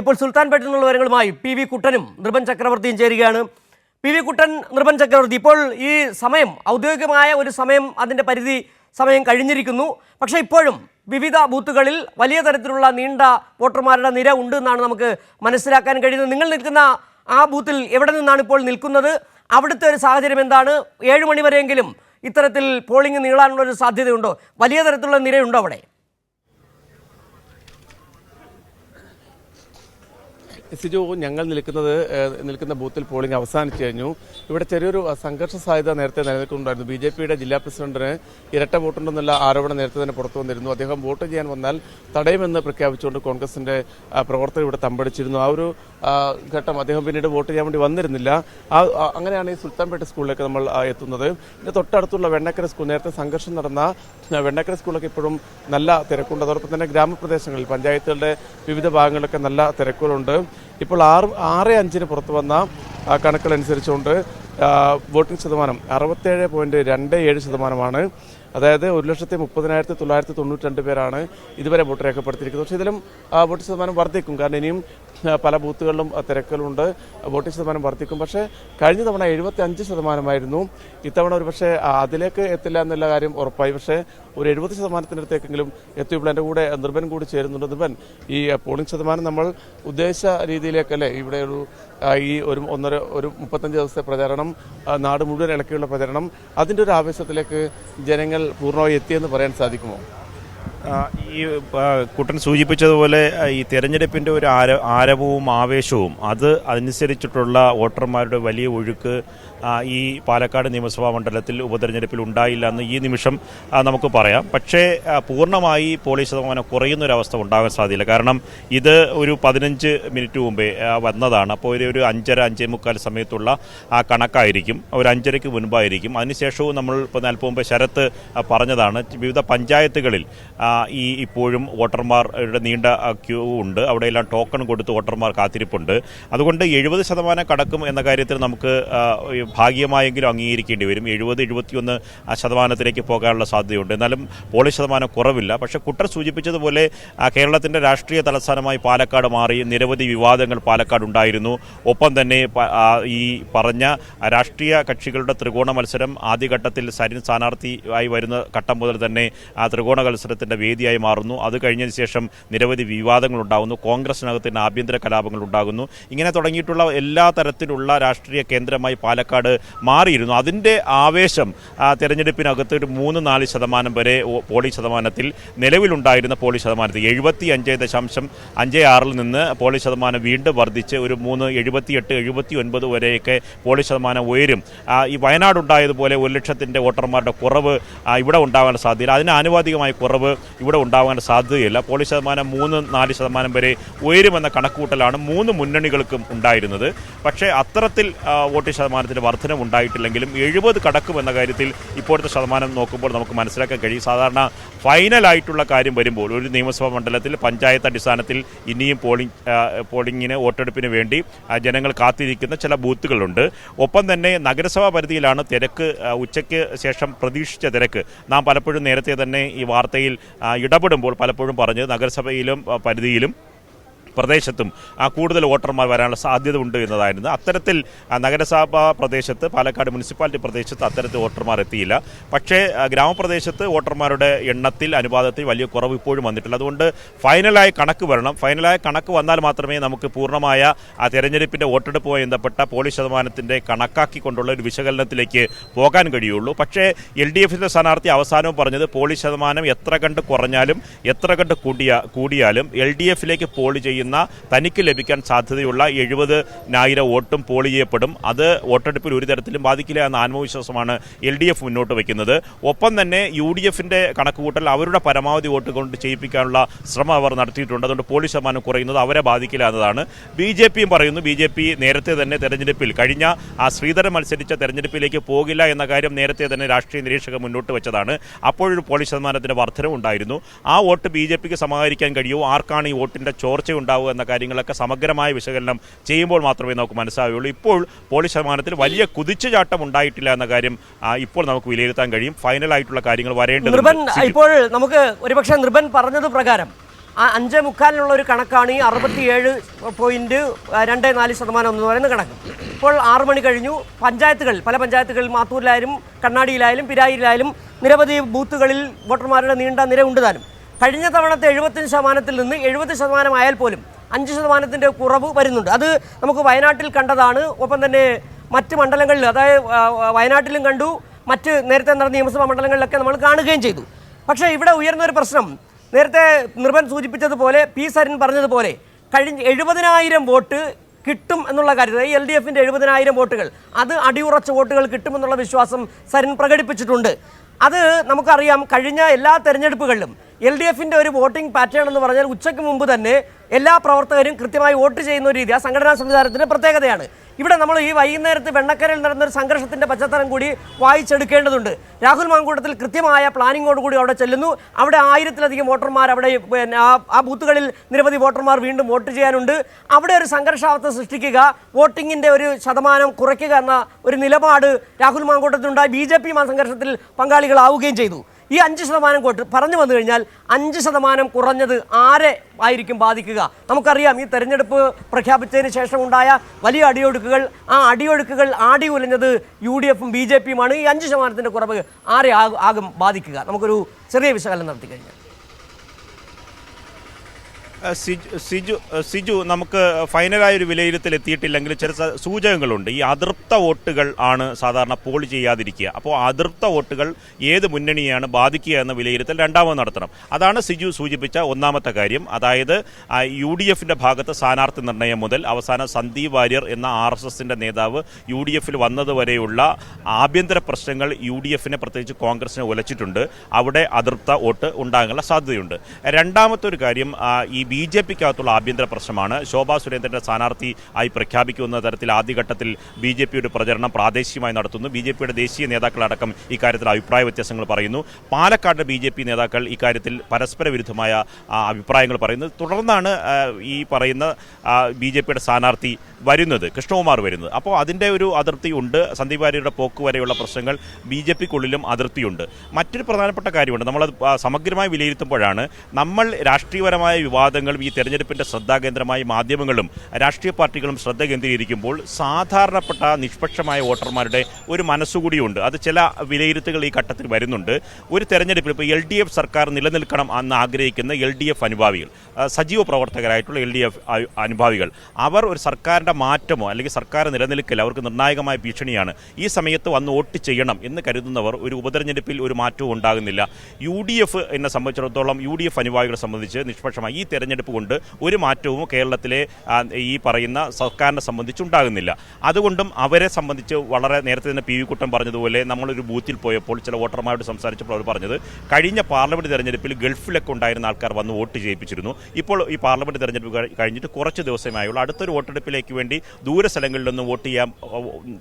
ഇപ്പോൾ സുൽത്താൻപേട്ടിൽ നിന്നുള്ള വിവരങ്ങളുമായി പി.വി. കുട്ടനും നൃപൻ ചക്രവർത്തിയും ചേരുകയാണ്. പി.വി. കുട്ടൻ, നൃപൻ ചക്രവർത്തി, ഇപ്പോൾ ഈ സമയം ഔദ്യോഗികമായ ഒരു സമയം, അതിൻ്റെ പരിധി സമയം കഴിഞ്ഞിരിക്കുന്നു. പക്ഷേ ഇപ്പോഴും വിവിധ ബൂത്തുകളിൽ വലിയ തരത്തിലുള്ള നീണ്ട വോട്ടർമാരുടെ നിര ഉണ്ട് എന്നാണ് നമുക്ക് മനസ്സിലാക്കാൻ കഴിയുന്നത്. നിങ്ങൾ നിൽക്കുന്ന ആ ബൂത്തിൽ എവിടെ നിന്നാണ് ഇപ്പോൾ നിൽക്കുന്നത്? അവിടുത്തെ ഒരു സാഹചര്യം എന്താണ്? 7 മണി വരെയെങ്കിലും ഇത്തരത്തിൽ പോളിംഗ് നീളാനുള്ളൊരു സാധ്യതയുണ്ടോ? വലിയ തരത്തിലുള്ള നിരയുണ്ടോ അവിടെ? സിജു, ഞങ്ങൾ നിൽക്കുന്ന ബൂത്തിൽ പോളിംഗ് അവസാനിച്ചു കഴിഞ്ഞു. ഇവിടെ ചെറിയൊരു സംഘർഷ സാധ്യത നേരത്തെ നിലനിൽക്കുന്നുണ്ടായിരുന്നു. BJP-യുടെ ജില്ലാ പ്രസിഡന്റിന് ഇരട്ട വോട്ടുണ്ടെന്നുള്ള ആരോപണം നേരത്തെ തന്നെ പുറത്തു വന്നിരുന്നു. അദ്ദേഹം വോട്ട് ചെയ്യാൻ വന്നാൽ തടയുമെന്ന് പ്രഖ്യാപിച്ചുകൊണ്ട് കോൺഗ്രസിന്റെ പ്രവർത്തകർ ഇവിടെ തമ്പടിച്ചിരുന്നു. ആ ഒരു ഘട്ടം അദ്ദേഹം പിന്നീട് വോട്ട് ചെയ്യാൻ വേണ്ടി വന്നിരുന്നില്ല. അങ്ങനെയാണ് ഈ സുൽത്താൻപേട്ട് സ്കൂളിലേക്ക് നമ്മൾ എത്തുന്നത്. ഇതിന്റെ തൊട്ടടുത്തുള്ള വെണ്ണക്കര സ്കൂൾ, നേരത്തെ സംഘർഷം നടന്ന വെണ്ണക്കര സ്കൂളൊക്കെ ഇപ്പോഴും നല്ല തിരക്കുണ്ട്. അതോടൊപ്പം തന്നെ ഗ്രാമപ്രദേശങ്ങളിൽ പഞ്ചായത്തുകളുടെ വിവിധ ഭാഗങ്ങളിലൊക്കെ നല്ല തിരക്കുകളുണ്ട്. ഇപ്പോൾ 6:05 പുറത്തു വന്ന കണക്കുകളനുസരിച്ചുകൊണ്ട് വോട്ടിംഗ് ശതമാനം 67.27%. അതായത് 1,30,992 പേരാണ് ഇതുവരെ വോട്ട് രേഖപ്പെടുത്തിയിരിക്കുന്നത്. പക്ഷേ ഇതിലും വോട്ട് ശതമാനം വർദ്ധിക്കും. കാരണം ഇനിയും പല ബൂത്തുകളിലും തിരക്കുകളുണ്ട്. വോട്ടിംഗ് ശതമാനം വർദ്ധിക്കും. പക്ഷേ കഴിഞ്ഞ തവണ 75%. ഇത്തവണ ഒരു പക്ഷേ അതിലേക്ക് എത്തില്ല എന്നുള്ള കാര്യം ഉറപ്പായി. പക്ഷേ ഒരു 70%-ത്തിനടുത്തേക്കെങ്കിലും എത്തിയപ്പോൾ എൻ്റെ കൂടെ നൃപൻ കൂടി ചേരുന്നുണ്ട്. നൃപൻ, ഈ പോളിംഗ് ശതമാനം നമ്മൾ ഉദ്ദേശിച്ച രീതിയിലേക്കല്ലേ ഇവിടെ ഒരു 35 ദിവസത്തെ പ്രചാരണം, നാട് മുഴുവൻ ഇളക്കിയുള്ള പ്രചരണം, അതിൻ്റെ ഒരു ആവേശത്തിലേക്ക് ജനങ്ങൾ പൂർണ്ണമായി എത്തിയെന്ന് പറയാൻ സാധിക്കുമോ? ഈ കുട്ടൻ സൂചിപ്പിച്ചതുപോലെ ഈ തെരഞ്ഞെടുപ്പിൻ്റെ ഒരു ആരവവും ആവേശവും അതനുസരിച്ചിട്ടുള്ള വോട്ടർമാരുടെ വലിയ ഒഴുക്ക് ഈ പാലക്കാട് നിയമസഭാ മണ്ഡലത്തിൽ ഉപതെരഞ്ഞെടുപ്പിൽ ഉണ്ടായില്ല എന്ന് ഈ നിമിഷം നമുക്ക് പറയാം. പക്ഷേ പൂർണ്ണമായി പോളിംഗ് ശതമാനം കുറയുന്നൊരവസ്ഥ ഉണ്ടാകാൻ സാധ്യതയില്ല. കാരണം ഇത് ഒരു 15 മിനിറ്റ് മുമ്പേ വന്നതാണ്. അപ്പോൾ ഒരു 5:30-5:45 സമയത്തുള്ള കണക്കായിരിക്കും. ഒരു 5:30-ക്ക് മുൻപായിരിക്കും. അതിനുശേഷവും നമ്മൾ ഇപ്പോൾ അല്പം മുമ്പ് ശരത്ത് പറഞ്ഞതാണ്, വിവിധ പഞ്ചായത്തുകളിൽ ഇപ്പോഴും വോട്ടർമാരുടെ നീണ്ട ക്യൂ ഉണ്ട്. അവിടെയെല്ലാം ടോക്കൺ കൊടുത്ത് വോട്ടർമാർ കാത്തിരിപ്പുണ്ട്. അതുകൊണ്ട് 70% കടക്കും എന്ന കാര്യത്തിൽ നമുക്ക് ഭാഗ്യമായെങ്കിലും അംഗീകരിക്കേണ്ടി വരും. 70-71% പോകാനുള്ള സാധ്യതയുണ്ട്. എന്നാലും പോളിംഗ് ശതമാനം കുറവില്ല. പക്ഷേ കുട്ടർ സൂചിപ്പിച്ചതുപോലെ കേരളത്തിൻ്റെ രാഷ്ട്രീയ തലസ്ഥാനമായി പാലക്കാട് മാറി. നിരവധി വിവാദങ്ങൾ പാലക്കാട് ഉണ്ടായിരുന്നു. ഒപ്പം തന്നെ ഈ പറഞ്ഞ രാഷ്ട്രീയ കക്ഷികളുടെ ത്രികോണ മത്സരം ആദ്യഘട്ടത്തിൽ സരിൻ സ്ഥാനാർത്ഥിയായി വരുന്ന ഘട്ടം മുതൽ തന്നെ ആ ത്രികോണ മത്സരത്തിൻ്റെ വേദിയായി മാറുന്നു. അത് കഴിഞ്ഞതിന് ശേഷം നിരവധി വിവാദങ്ങൾ ഉണ്ടാകുന്നു. കോൺഗ്രസിനകത്ത് തന്നെ ആഭ്യന്തര കലാപങ്ങൾ ഉണ്ടാകുന്നു. ഇങ്ങനെ തുടങ്ങിയിട്ടുള്ള എല്ലാ തരത്തിലുള്ള രാഷ്ട്രീയ കേന്ദ്രമായി പാലക്കാട് മാറിയിരുന്നു. അതിൻ്റെ ആവേശം തെരഞ്ഞെടുപ്പിനകത്ത് ഒരു 3-4% വരെ പോളിംഗ് ശതമാനത്തിൽ നിലവിലുണ്ടായിരുന്ന പോളിംഗ് ശതമാനത്തിൽ 75.56 നിന്ന് പോളിംഗ് ശതമാനം വീണ്ടും വർദ്ധിച്ച് ഒരു 78-79 വരെയൊക്കെ പോളിംഗ് ശതമാനം ഉയരും. ഈ വയനാടുണ്ടായതുപോലെ 1,00,000 വോട്ടർമാരുടെ കുറവ് ഇവിടെ ഉണ്ടാകാൻ സാധ്യതയില്ല. അതിന് ആനുപാതികമായ കുറവ് ഇവിടെ ഉണ്ടാകാൻ സാധ്യതയില്ല. പോളിംഗ് ശതമാനം 3-4% വരെ ഉയരുമെന്ന കണക്കുകൂട്ടലാണ് 3 മുന്നണികൾക്കും ഉണ്ടായിരുന്നത്. പക്ഷേ അത്തരത്തിൽ വോട്ടിംഗ് ശതമാനത്തിൽ വർധനം ഉണ്ടായിട്ടില്ലെങ്കിലും 70 കടക്കുമെന്ന കാര്യത്തിൽ ഇപ്പോഴത്തെ ശതമാനം നോക്കുമ്പോൾ നമുക്ക് മനസ്സിലാക്കാൻ കഴിയും. സാധാരണ ഫൈനലായിട്ടുള്ള കാര്യം വരുമ്പോൾ ഒരു നിയമസഭാ മണ്ഡലത്തിൽ പഞ്ചായത്ത് അടിസ്ഥാനത്തിൽ ഇനിയും പോളിംഗിന് വോട്ടെടുപ്പിന് വേണ്ടി ജനങ്ങൾ കാത്തിരിക്കുന്ന ചില ബൂത്തുകളുണ്ട്. ഒപ്പം തന്നെ നഗരസഭാ പരിധിയിലാണ് തിരക്ക്. ഉച്ചയ്ക്ക് ശേഷം പ്രതീക്ഷിച്ച തിരക്ക് നാം പലപ്പോഴും നേരത്തെ തന്നെ ഈ വാർത്തയിൽ ഇടപെടുമ്പോൾ പലപ്പോഴും പറഞ്ഞ് നഗരസഭയിലും പരിധിയിലും പ്രദേശത്തും കൂടുതൽ വോട്ടർമാർ വരാനുള്ള സാധ്യത ഉണ്ട് എന്നതായിരുന്നു. അത്തരത്തിൽ നഗരസഭാ പ്രദേശത്ത്, പാലക്കാട് മുനിസിപ്പാലിറ്റി പ്രദേശത്ത് അത്തരത്തിൽ വോട്ടർമാർ എത്തിയില്ല. പക്ഷേ ഗ്രാമപ്രദേശത്ത് വോട്ടർമാരുടെ എണ്ണത്തിൽ, അനുപാതത്തിൽ വലിയ കുറവ് ഇപ്പോഴും വന്നിട്ടില്ല. അതുകൊണ്ട് ഫൈനലായ കണക്ക് വരണം. ഫൈനലായ കണക്ക് വന്നാൽ മാത്രമേ നമുക്ക് പൂർണ്ണമായ തെരഞ്ഞെടുപ്പിൻ്റെ വോട്ടെടുപ്പുമായി ബന്ധപ്പെട്ട പോളിംഗ് ശതമാനത്തിൻ്റെ കണക്കാക്കിക്കൊണ്ടുള്ള ഒരു വിശകലനത്തിലേക്ക് പോകാൻ കഴിയുള്ളൂ. പക്ഷേ LDF-ന്റെ സ്ഥാനാർത്ഥി അവസാനവും പറഞ്ഞത് പോളിംഗ് ശതമാനം എത്ര കണ്ട് കുറഞ്ഞാലും എത്ര കണ്ട് കൂടിയാലും LDF-ലേക്ക് പോൾ ചെയ്യുന്ന തനിക്ക് ലഭിക്കാൻ സാധ്യതയുള്ള 70,000 വോട്ടും പോൾ ചെയ്യപ്പെടും. അത് വോട്ടെടുപ്പിൽ ഒരു തരത്തിലും ബാധിക്കില്ല എന്ന ആത്മവിശ്വാസമാണ് LDF മുന്നോട്ട് വയ്ക്കുന്നത്. ഒപ്പം തന്നെ UDF-ന്റെ കണക്കുകൂട്ടൽ അവരുടെ പരമാവധി വോട്ട് കൊണ്ട് ചെയ്യിപ്പിക്കാനുള്ള ശ്രമം അവർ നടത്തിയിട്ടുണ്ട്. അതുകൊണ്ട് പോളിംഗ് ശതമാനം കുറയുന്നത് അവരെ ബാധിക്കില്ല എന്നതാണ്. BJP-യും പറയുന്നു. BJP നേരത്തെ തന്നെ തെരഞ്ഞെടുപ്പിൽ, കഴിഞ്ഞ ശ്രീധരൻ മത്സരിച്ച തെരഞ്ഞെടുപ്പിലേക്ക് പോകില്ല എന്ന കാര്യം നേരത്തെ തന്നെ രാഷ്ട്രീയ നിരീക്ഷകർ മുന്നോട്ട് വെച്ചതാണ്. അപ്പോഴൊരു പോളിംഗ് ശതമാനത്തിൻ്റെ വർധനവുണ്ടായിരുന്നു. ആ വോട്ട് BJP-ക്ക് സമാഹരിക്കാൻ കഴിയുമോ, ആർക്കാണ് ഈ വോട്ടിൻ്റെ ചോർച്ചയുണ്ടാവുക എന്ന കാര്യങ്ങളൊക്കെ സമഗ്രമായ വിശകലനം ചെയ്യുമ്പോൾ മാത്രമേ നമുക്ക് മനസ്സിലാവുകയുള്ളൂ. ഇപ്പോൾ പോളിംഗ് ശതമാനത്തിൽ വലിയ കുതിച്ചുചാട്ടം ഉണ്ടായിട്ടില്ല എന്ന കാര്യം ഇപ്പോൾ നമുക്ക് വിലയിരുത്താൻ കഴിയും. ഫൈനലായിട്ടുള്ള കാര്യങ്ങൾ വരേണ്ടതുണ്ട്. ഇപ്പോൾ നമുക്ക് ഒരുപക്ഷെ നൃപൻ പറഞ്ഞത് പ്രകാരം 5.25 ഒരു കണക്കാണ് ഈ 67.24% എന്ന് പറയുന്ന കണക്ക്. ഇപ്പോൾ 6 മണി കഴിഞ്ഞു. പഞ്ചായത്തുകൾ, പല പഞ്ചായത്തുകളിൽ മാത്തൂരിലായാലും കണ്ണാടിയിലായാലും പിരായിരിലായാലും നിരവധി ബൂത്തുകളിൽ വോട്ടർമാരുടെ നീണ്ട നിര ഉണ്ട് താനും. കഴിഞ്ഞ തവണത്തെ 75% നിന്ന് 70% ആയാൽ പോലും 5% കുറവ് വരുന്നുണ്ട്. അത് നമുക്ക് വയനാട്ടിൽ കണ്ടതാണ്. ഒപ്പം തന്നെ മറ്റ് മണ്ഡലങ്ങളിൽ, അതായത് വയനാട്ടിലും കണ്ടു, മറ്റ് നേരത്തെ നടന്ന നിയമസഭാ മണ്ഡലങ്ങളിലൊക്കെ നമ്മൾ കാണുകയും ചെയ്തു. പക്ഷേ ഇവിടെ ഉയർന്നൊരു പ്രശ്നം, നേരത്തെ നിർഭൻ സൂചിപ്പിച്ചതുപോലെ, പി സരിൻ പറഞ്ഞതുപോലെ, കഴിഞ്ഞ 70,000 വോട്ട് കിട്ടും എന്നുള്ള കാര്യത്തിൽ LDFിൻ്റെ 70,000 വോട്ടുകൾ, അത് അടിയുറച്ച വോട്ടുകൾ കിട്ടുമെന്നുള്ള വിശ്വാസം സരിൻ പ്രകടിപ്പിച്ചിട്ടുണ്ട്. അത് നമുക്കറിയാം. കഴിഞ്ഞ എല്ലാ തെരഞ്ഞെടുപ്പുകളിലും LDFിൻ്റെ ഒരു വോട്ടിംഗ് പാറ്റേൺ എന്ന് പറഞ്ഞാൽ ഉച്ചയ്ക്ക് മുമ്പ് തന്നെ എല്ലാ പ്രവർത്തകരും കൃത്യമായി വോട്ട് ചെയ്യുന്ന ഒരു രീതി ആ സംഘടനാ സംവിധാനത്തിൻ്റെ പ്രത്യേകതയാണ്. ഇവിടെ നമ്മൾ ഈ വൈകുന്നേരത്ത് വെണ്ണക്കരയിൽ നടന്നൊരു സംഘർഷത്തിൻ്റെ പശ്ചാത്തലം കൂടി വായിച്ചെടുക്കേണ്ടതുണ്ട്. രാഹുൽ മാങ്കൂട്ടത്തിൽ കൃത്യമായ പ്ലാനിങ്ങോടുകൂടി അവിടെ ചെല്ലുന്നു. അവിടെ 1000-ലധികം വോട്ടർമാർ, അവിടെ ആ ബൂത്തുകളിൽ നിരവധി വോട്ടർമാർ വീണ്ടും വോട്ട് ചെയ്യാനുണ്ട്. അവിടെ ഒരു സംഘർഷാവസ്ഥ സൃഷ്ടിക്കുക, വോട്ടിങ്ങിൻ്റെ ഒരു ശതമാനം കുറയ്ക്കുക എന്ന ഒരു നിലപാട് രാഹുൽ മാങ്കൂട്ടത്തിനുണ്ടായി. BJP ആ സംഘർഷത്തിൽ പങ്കാളികളാവുകയും ചെയ്തു. ഈ 5% വോട്ട് പറഞ്ഞു വന്നു കഴിഞ്ഞാൽ 5% കുറഞ്ഞത് ആരെ ആയിരിക്കും ബാധിക്കുക? നമുക്കറിയാം, ഈ തെരഞ്ഞെടുപ്പ് പ്രഖ്യാപിച്ചതിന് ശേഷം ഉണ്ടായ വലിയ അടിയൊഴുക്കുകൾ, ആ അടിയൊഴുക്കുകൾ ആടി ഉലഞ്ഞത് UDFും BJPയുമാണ്. ഈ 5% കുറവ് ആരെ ആകും ബാധിക്കുക? നമുക്കൊരു ചെറിയ വിശകലനം നടത്തി കഴിഞ്ഞാൽ. സിജു, നമുക്ക് ഫൈനലായ ഒരു വിലയിരുത്തൽ എത്തിയിട്ടില്ലെങ്കിൽ ചില സൂചകങ്ങളുണ്ട്. ഈ അതൃപ്ത വോട്ടുകൾ ആണ് സാധാരണ പോൾ ചെയ്യാതിരിക്കുക. അപ്പോൾ അതൃപ്ത വോട്ടുകൾ ഏത് മുന്നണിയാണ് ബാധിക്കുക എന്ന വിലയിരുത്തൽ രണ്ടാമത് നടത്തണം. അതാണ് സിജു സൂചിപ്പിച്ച ഒന്നാമത്തെ കാര്യം. അതായത് UDFിൻ്റെ ഭാഗത്ത് സ്ഥാനാർത്ഥി നിർണയം മുതൽ അവസാനം സന്ദീപ് വാര്യർ എന്ന RSSൻ്റെ നേതാവ് UDFിൽ വന്നതുവരെയുള്ള ആഭ്യന്തര പ്രശ്നങ്ങൾ UDFിനെ, പ്രത്യേകിച്ച് കോൺഗ്രസിനെ ഉലച്ചിട്ടുണ്ട്. അവിടെ അതൃപ്ത വോട്ട് ഉണ്ടാകാനുള്ള സാധ്യതയുണ്ട്. രണ്ടാമത്തെ ഒരു കാര്യം, ഈ BJPക്കകത്തുള്ള ആഭ്യന്തര പ്രശ്നമാണ്. ശോഭാ സുരേന്ദ്രൻ്റെ സ്ഥാനാർത്ഥി ആയി പ്രഖ്യാപിക്കുന്ന തരത്തിൽ ആദ്യഘട്ടത്തിൽ BJPയുടെ പ്രചരണം പ്രാദേശികമായി നടത്തുന്നു. BJPയുടെ ദേശീയ നേതാക്കളടക്കം ഇക്കാര്യത്തിൽ അഭിപ്രായ വ്യത്യാസങ്ങൾ പറയുന്നു. പാലക്കാട് BJP നേതാക്കൾ ഇക്കാര്യത്തിൽ പരസ്പര വിരുദ്ധമായ അഭിപ്രായങ്ങൾ പറയുന്നു. തുടർന്നാണ് ഈ പറയുന്ന BJPയുടെ സ്ഥാനാർത്ഥി വരുന്നത്, കൃഷ്ണകുമാർ വരുന്നത്. അപ്പോൾ അതിൻ്റെ ഒരു അതൃപ്തി ഉണ്ട്. സന്ദീപ് വാര്യരുടെ പോക്ക് വരെയുള്ള പ്രശ്നങ്ങൾ BJPക്കുള്ളിലും അതൃപ്തിയുണ്ട്. മറ്റൊരു പ്രധാനപ്പെട്ട കാര്യമുണ്ട്. നമ്മളത് സമഗ്രമായി വിലയിരുത്തുമ്പോഴാണ് നമ്മൾ രാഷ്ട്രീയപരമായ വിവാദങ്ങൾ ഈ തെരഞ്ഞെടുപ്പിൻ്റെ ശ്രദ്ധാകേന്ദ്രമായി മാധ്യമങ്ങളും രാഷ്ട്രീയ പാർട്ടികളും ശ്രദ്ധ കേന്ദ്രീകരിക്കുമ്പോൾ സാധാരണപ്പെട്ട നിഷ്പക്ഷമായ വോട്ടർമാരുടെ ഒരു മനസ്സുകൂടിയുണ്ട്. അത് ചില വിലയിരുത്തലുകൾ ഈ ഘട്ടത്തിൽ വരുന്നുണ്ട്. ഒരു തെരഞ്ഞെടുപ്പിൽ ഇപ്പോൾ LDF സർക്കാർ നിലനിൽക്കണം എന്ന് ആഗ്രഹിക്കുന്ന LDF അനുഭാവികൾ, സജീവ പ്രവർത്തകരായിട്ടുള്ള LDF അനുഭാവികൾ, അവർ ഒരു സർക്കാരിൻ്റെ മാറ്റമോ അല്ലെങ്കിൽ സർക്കാർ നിലനിൽക്കൽ അവർക്ക് നിർണായകമായ ഭീഷണിയാണ്. ഈ സമയത്ത് വന്ന് വോട്ട് ചെയ്യണം എന്ന് കരുതുന്നവർ ഒരു ഉപതെരഞ്ഞെടുപ്പിൽ ഒരു മാറ്റവും ഉണ്ടാകുന്നില്ല. UDF എന്നെ സംബന്ധിച്ചിടത്തോളം, UDF അനുഭാവികളെ സംബന്ധിച്ച് നിഷ്പക്ഷമായി ഈ തെരഞ്ഞെടുപ്പ് കൊണ്ട് ഒരു മാറ്റവും കേരളത്തിലെ ഈ പറയുന്ന സർക്കാരിനെ സംബന്ധിച്ചുണ്ടാകുന്നില്ല. അതുകൊണ്ടും അവരെ സംബന്ധിച്ച് വളരെ നേരത്തെ തന്നെ PV കുട്ടൻ പറഞ്ഞതുപോലെ, നമ്മളൊരു ബൂത്തിൽ പോയപ്പോൾ ചില വോട്ടർമാരോട് സംസാരിച്ചപ്പോൾ അവർ പറഞ്ഞത്, കഴിഞ്ഞ പാർലമെന്റ് തെരഞ്ഞെടുപ്പിൽ ഗൾഫിലൊക്കെ ഉണ്ടായിരുന്ന ആൾക്കാർ വന്ന് വോട്ട് ചെയ്യിപ്പിച്ചിരുന്നു. ഇപ്പോൾ ഈ പാർലമെന്റ് തെരഞ്ഞെടുപ്പ് കഴിഞ്ഞിട്ട് കുറച്ച് ദിവസമായുള്ള അടുത്തൊരു വോട്ടെടുപ്പിലേക്ക് വേണ്ടി ദൂര സ്ഥലങ്ങളിലൊന്നും വോട്ട് ചെയ്യാൻ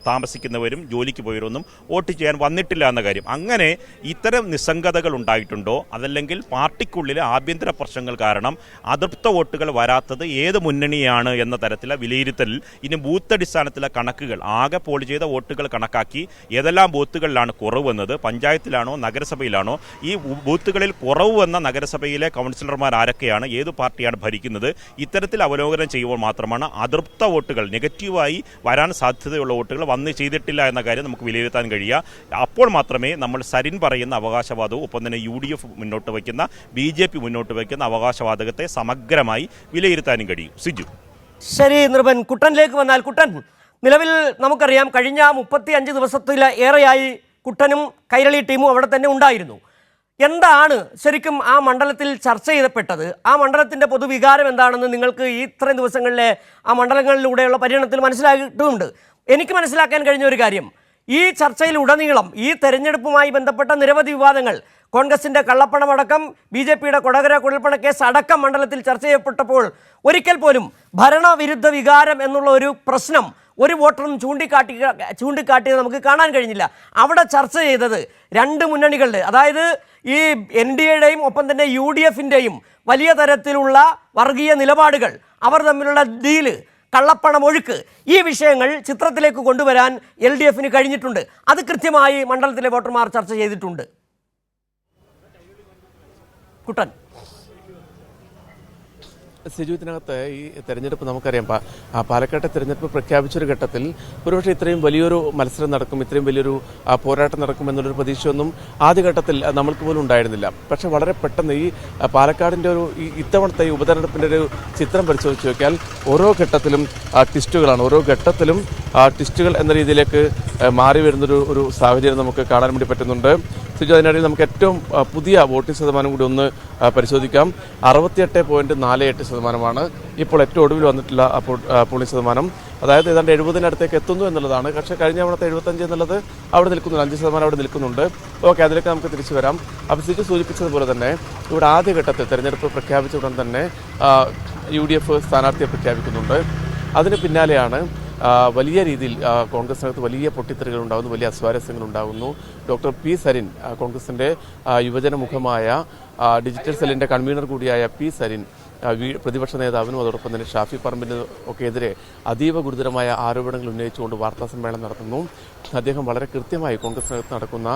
താമസിക്കുന്നവരും ജോലിക്ക് പോയവരൊന്നും വോട്ട് ചെയ്യാൻ വന്നിട്ടില്ല എന്ന കാര്യം. അങ്ങനെ ഇത്തരം നിസ്സംഗതകൾ ഉണ്ടായിട്ടുണ്ടോ, അതല്ലെങ്കിൽ പാർട്ടിക്കുള്ളിലെ ആഭ്യന്തര പ്രശ്നങ്ങൾ കാരണം അതൃപ്ത വോട്ടുകൾ വരാത്തത് ഏത് മുന്നണിയാണ് എന്ന തരത്തിലെ വിലയിരുത്തലിൽ ഇനി ബൂത്ത് അടിസ്ഥാനത്തിലെ കണക്കുകൾ, ആകെ പോൾ ചെയ്ത വോട്ടുകൾ കണക്കാക്കി ഏതെല്ലാം ബൂത്തുകളിലാണ് കുറവ് വന്നത്, പഞ്ചായത്തിലാണോ നഗരസഭയിലാണോ, ഈ ബൂത്തുകളിൽ കുറവ് വന്ന നഗരസഭയിലെ കൗൺസിലർമാർ ആരൊക്കെയാണ്, ഏത് പാർട്ടിയാണ് ഭരിക്കുന്നത്, ഇത്തരത്തിൽ അവലോകനം ചെയ്യുമ്പോൾ മാത്രമാണ് അതൃപ്ത വോട്ടുകൾ, നെഗറ്റീവായി വരാൻ സാധ്യതയുള്ള വോട്ടുകൾ വന്ന് ചെയ്തിട്ടില്ല എന്ന കാര്യം നമുക്ക് വിലയിരുത്താൻ കഴിയുക. അപ്പോൾ മാത്രമേ നമ്മൾ സരിൻ പറയുന്ന അവകാശവാദവും ഒപ്പം തന്നെ UDF മുന്നോട്ട് വയ്ക്കുന്ന, BJP മുന്നോട്ട് വയ്ക്കുന്ന അവകാശവാദത്തെ സമഗ്രമായി വിലയിരുത്താനും കഴിയും. സിജു. ശരി, നിർഭൻ, കുട്ടനിലേക്ക് വന്നാൽ, കുട്ടൻ, നിലവിൽ നമുക്കറിയാം കഴിഞ്ഞ 35 ദിവസത്തിലേറെയായി കുട്ടനും കൈരളി ടീമും അവിടെ തന്നെ ഉണ്ടായിരുന്നു. എന്താണ് ശരിക്കും ആ മണ്ഡലത്തിൽ ചർച്ച ചെയ്യപ്പെട്ടത്? ആ മണ്ഡലത്തിൻ്റെ പൊതുവികാരം എന്താണെന്ന് നിങ്ങൾക്ക് ഈ ഇത്രയും ദിവസങ്ങളിലെ ആ മണ്ഡലങ്ങളിലൂടെയുള്ള പര്യടനത്തിൽ മനസ്സിലായിട്ടുമുണ്ട്. എനിക്ക് മനസ്സിലാക്കാൻ കഴിഞ്ഞ ഒരു കാര്യം, ഈ ചർച്ചയിലുടനീളം ഈ തെരഞ്ഞെടുപ്പുമായി ബന്ധപ്പെട്ട നിരവധി വിവാദങ്ങൾ, കോൺഗ്രസിൻ്റെ കള്ളപ്പണമടക്കം BJPയുടെ കൊടകര കുഴൽപ്പണ കേസ് അടക്കം മണ്ഡലത്തിൽ ചർച്ച ചെയ്യപ്പെട്ടപ്പോൾ ഒരിക്കൽ പോലും ഭരണവിരുദ്ധ വികാരം എന്നുള്ള ഒരു പ്രശ്നം ഒരു വോട്ടറും ചൂണ്ടിക്കാട്ടിയത് നമുക്ക് കാണാൻ കഴിഞ്ഞില്ല. അവിടെ ചർച്ച ചെയ്തത് രണ്ട് മുന്നണികളുടെ, അതായത് ഈ NDAയുടെയും ഒപ്പം തന്നെ UDFിൻ്റെയും വലിയ തരത്തിലുള്ള വർഗീയ നിലപാടുകൾ, അവർ തമ്മിലുള്ള ഡീല്, കള്ളപ്പണമൊഴുക്ക്, ഈ വിഷയങ്ങൾ ചിത്രത്തിലേക്ക് കൊണ്ടുവരാൻ LDFന് കഴിഞ്ഞിട്ടുണ്ട്. അത് കൃത്യമായി മണ്ഡലത്തിലെ വോട്ടർമാർ ചർച്ച ചെയ്തിട്ടുണ്ട്. കുട്ടൻ. സിജു, ഇതിനകത്ത് ഈ തെരഞ്ഞെടുപ്പ് നമുക്കറിയാം, പാലക്കാട്ടെ തെരഞ്ഞെടുപ്പ് പ്രഖ്യാപിച്ചൊരു ഘട്ടത്തിൽ ഒരുപക്ഷെ ഇത്രയും വലിയൊരു മത്സരം നടക്കും, ഇത്രയും വലിയൊരു പോരാട്ടം നടക്കും എന്നുള്ളൊരു പ്രതീക്ഷയൊന്നും ആദ്യഘട്ടത്തിൽ നമ്മൾക്ക് പോലും ഉണ്ടായിരുന്നില്ല. പക്ഷെ വളരെ പെട്ടെന്ന് ഈ പാലക്കാടിൻ്റെ ഇത്തവണത്തെ ഈ ഉപതെരഞ്ഞെടുപ്പിൻ്റെ ഒരു ചിത്രം പരിശോധിച്ച് നോക്കിയാൽ ഓരോ ഘട്ടത്തിലും ട്വിസ്റ്റുകളാണ്, ഓരോ ഘട്ടത്തിലും ട്വിസ്റ്റുകൾ എന്ന രീതിയിലേക്ക് മാറി വരുന്നൊരു സാഹചര്യം നമുക്ക് കാണാൻ വേണ്ടി പറ്റുന്നുണ്ട്. സിജു, അതിനിടയിൽ നമുക്ക് ഏറ്റവും പുതിയ വോട്ടിംഗ് ശതമാനം കൂടി ഒന്ന് പരിശോധിക്കാം. 68.48% ഇപ്പോൾ ഏറ്റവും ഒടുവിൽ വന്നിട്ടുള്ള പോളിംഗ് ശതമാനം. അതായത് ഏതാണ്ട് 70-നടുത്തേക്ക് എത്തുന്നു എന്നുള്ളതാണ്. പക്ഷേ കഴിഞ്ഞ തവണത്തെ 75 എന്നുള്ളത് അവിടെ നിൽക്കുന്നുണ്ട്, 5% അവിടെ നിൽക്കുന്നുണ്ട്. ഓക്കെ, അതിലേക്ക് നമുക്ക് തിരിച്ചു വരാം. അപ്പോൾ സിജു സൂചിപ്പിച്ചതുപോലെ തന്നെ ഇവിടെ ആദ്യഘട്ടത്തിൽ തെരഞ്ഞെടുപ്പ് പ്രഖ്യാപിച്ച ഉടൻ തന്നെ UDF സ്ഥാനാർത്ഥിയെ പ്രഖ്യാപിക്കുന്നുണ്ട്. അതിന് പിന്നാലെയാണ് വലിയ രീതിയിൽ കോൺഗ്രസിനകത്ത് വലിയ പൊട്ടിത്തെറികൾ ഉണ്ടാകുന്നു, വലിയ അസ്വാരസ്യങ്ങൾ ഉണ്ടാകുന്നു. ഡോക്ടർ പി സരിൻ, കോൺഗ്രസിന്റെ യുവജന മുഖമായ ഡിജിറ്റൽ സെല്ലിന്റെ കൺവീനർ കൂടിയായ പി സരിൻ പ്രതിപക്ഷ നേതാവിനും അതോടൊപ്പം തന്നെ ഷാഫി പറമ്പിനും ഒക്കെ എതിരെ അതീവ ഗുരുതരമായ ആരോപണങ്ങൾ ഉന്നയിച്ചുകൊണ്ട് വാർത്താ സമ്മേളനം നടത്തുന്നു. അദ്ദേഹം വളരെ കൃത്യമായി കോൺഗ്രസിനകത്ത് നടക്കുന്ന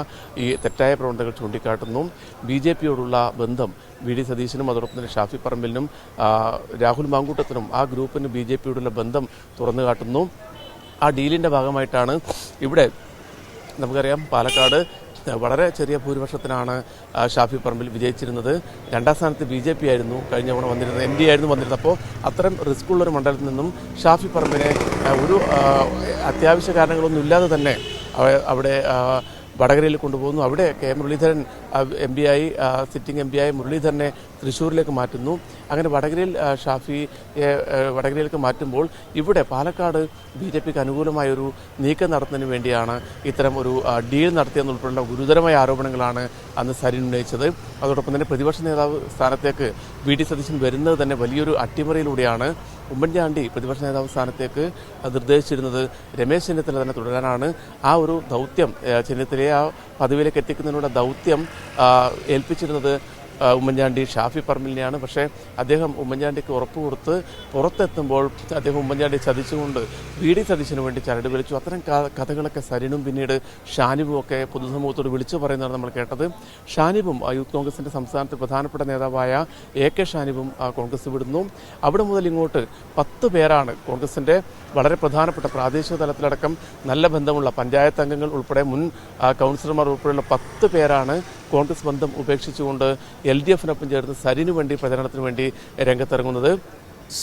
ഈ തെറ്റായ പ്രവണതകൾ ചൂണ്ടിക്കാട്ടുന്നു. BJPയോടുള്ള ബന്ധം VD സതീശനും അതോടൊപ്പം തന്നെ ഷാഫി പറമ്പിലിനും രാഹുൽ മാങ്കൂട്ടത്തിനും ആ ഗ്രൂപ്പിന് BJPയോടുള്ള ബന്ധം തുറന്നു കാട്ടുന്നു. ആ ഡീലിന്റെ ഭാഗമായിട്ടാണ് ഇവിടെ നമുക്കറിയാം പാലക്കാട് വളരെ ചെറിയ ഭൂരിപക്ഷത്തിനാണ് ഷാഫി പറമ്പിൽ വിജയിച്ചിരുന്നത്. രണ്ടാം സ്ഥാനത്ത് BJP ആയിരുന്നു കഴിഞ്ഞ തവണ വന്നിരുന്നത്, NDA ആയിരുന്നു വന്നിരുന്നത്. അപ്പോൾ അത്തരം റിസ്ക് ഉള്ളൊരു മണ്ഡലത്തിൽ നിന്നും ഷാഫി പറമ്പിനെ ഒരു അത്യാവശ്യ കാരണങ്ങളൊന്നും ഇല്ലാതെ തന്നെ അവിടെ വടകരയിൽ കൊണ്ടുപോകുന്നു. അവിടെ കെ മുരളീധരൻ MP ആയി, സിറ്റിംഗ് MP ആയി മുരളീധരനെ തൃശ്ശൂരിലേക്ക് മാറ്റുന്നു. അങ്ങനെ വടകരയിൽ ഷാഫിയെ വടകരയിലേക്ക് മാറ്റുമ്പോൾ ഇവിടെ പാലക്കാട് BJPക്ക് അനുകൂലമായൊരു നീക്കം നടത്തുന്നതിന് വേണ്ടിയാണ് ഇത്തരം ഒരു ഡീൽ നടത്തിയെന്നുൾപ്പെടെയുള്ള ഗുരുതരമായ ആരോപണങ്ങളാണ് അന്ന് സരിൻ ഉന്നയിച്ചത്. അതോടൊപ്പം തന്നെ പ്രതിപക്ഷ നേതാവ് സ്ഥാനത്തേക്ക് VD സതീശൻ വരുന്നത് തന്നെ വലിയൊരു അട്ടിമറിയിലൂടെയാണ്. ഉമ്മൻചാണ്ടി പ്രതിപക്ഷ നേതാവ് സ്ഥാനത്തേക്ക് നിർദ്ദേശിച്ചിരുന്നത് രമേശ് ചെന്നിത്തല തന്നെ തുടരാനാണ്. ആ ഒരു ദൗത്യം, ചെന്നിത്തലയെ ആ പദവിയിലേക്ക് എത്തിക്കുന്നതിനുള്ള ദൗത്യം ഏൽപ്പിച്ചിരുന്നത് ഉമ്മൻചാണ്ടി ഷാഫി പറമ്പിലിനെയാണ്. പക്ഷേ അദ്ദേഹം ഉമ്മൻചാണ്ടിക്ക് ഉറപ്പ് കൊടുത്ത് പുറത്തെത്തുമ്പോൾ അദ്ദേഹം ഉമ്മൻചാണ്ടി ചതിച്ചുകൊണ്ട് VD സതീശന് വേണ്ടി ചരട് വലിച്ചു. അത്തരം കഥകളൊക്കെ സരിനും പിന്നീട് ഷാനിബും ഒക്കെ പൊതുസമൂഹത്തോട് വിളിച്ചു പറയുന്നതാണ് നമ്മൾ കേട്ടത്. ഷാനിബും യൂത്ത് കോൺഗ്രസിന്റെ സംസ്ഥാനത്ത് പ്രധാനപ്പെട്ട നേതാവായ AK ഷാനിബും കോൺഗ്രസ് വിടുന്നു. അവിടെ മുതൽ ഇങ്ങോട്ട് 10 പേരാണ് കോൺഗ്രസിന്റെ വളരെ പ്രധാനപ്പെട്ട പ്രാദേശിക തലത്തിലടക്കം നല്ല ബന്ധമുള്ള പഞ്ചായത്ത് അംഗങ്ങൾ ഉൾപ്പെടെ മുൻ കൗൺസിലർമാർ ഉൾപ്പെടെയുള്ള 10 പേരാണ് കോൺഗ്രസ് ബന്ധം ഉപേക്ഷിച്ചുകൊണ്ട് LDFനൊപ്പം ചേർന്ന് സരിനു വേണ്ടി പ്രചരണത്തിന് വേണ്ടി രംഗത്തിറങ്ങുന്നത്.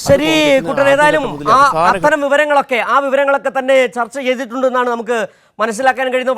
ശരി കുട്ടൻ, ഏതായാലും അത്തരം വിവരങ്ങളൊക്കെ തന്നെ ചർച്ച ചെയ്തിട്ടുണ്ടെന്നാണ് നമുക്ക് മനസ്സിലാക്കാൻ കഴിയുന്നത്.